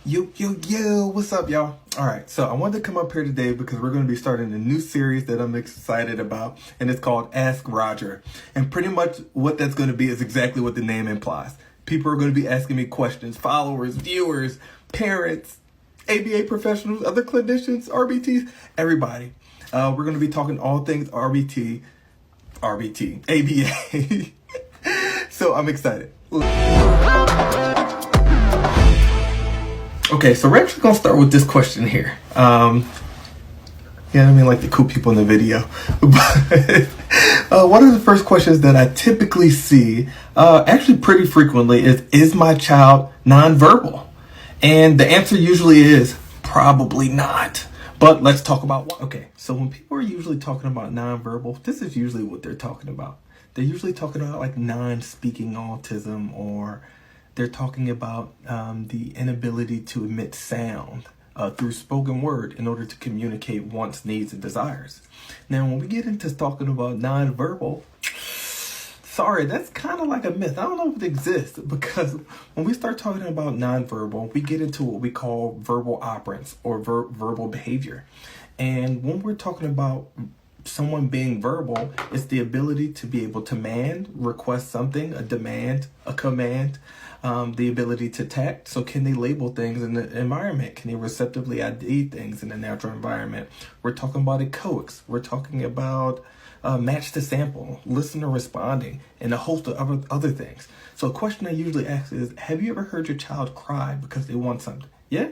Yo, what's up, y'all? All right, so I wanted to come up here today because we're going to be starting a new series that I'm excited about, and it's called Ask Roger. And pretty much what that's going to be is exactly what the name implies. People are going to be asking me questions, followers, viewers, parents, ABA professionals, other clinicians, RBTs, everybody. We're going to be talking all things ABA. So I'm excited. Okay, so we're actually going to start with this question here. Yeah, I mean, like the cool people in the video. But one of the first questions that I typically see, actually pretty frequently, is my child nonverbal? And the answer usually is probably not. But let's talk about why. Okay, so when people are usually talking about nonverbal, this is usually what they're talking about. They're usually talking about like non-speaking autism, or they're talking about the inability to emit sound through spoken word in order to communicate wants, needs, and desires. Now, when we get into talking about nonverbal, sorry, that's kind of like a myth. I don't know if it exists, because when we start talking about nonverbal, we get into what we call verbal operants or verbal behavior. And when we're talking about someone being verbal, it's the ability to be able to request something, a demand, a command, the ability to tact. So can they label things in the environment? Can they receptively ID things in the natural environment? We're talking about echoics. We're talking about match to sample, listener responding, and a host of other things. So a question I usually ask is, have you ever heard your child cry because they want something? Yeah?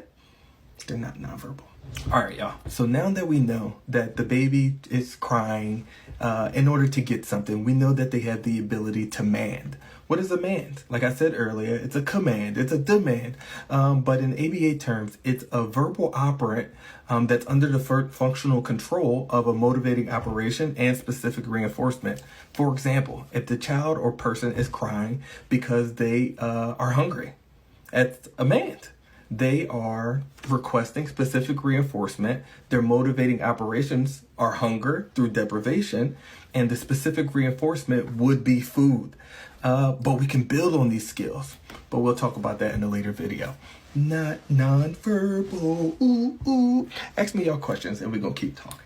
They're not nonverbal. All right, y'all. So now that we know that the baby is crying in order to get something, we know that they have the ability to mand. What is a mand? Like I said earlier, it's a command, it's a demand. But in ABA terms, it's a verbal operant that's under the functional control of a motivating operation and specific reinforcement. For example, if the child or person is crying because they are hungry, that's a mand. They are requesting specific reinforcement. Their motivating operations are hunger through deprivation, and the specific reinforcement would be food. But we can build on these skills, but we'll talk about that in a later video. Not nonverbal. Ask me your questions and we're going to keep talking.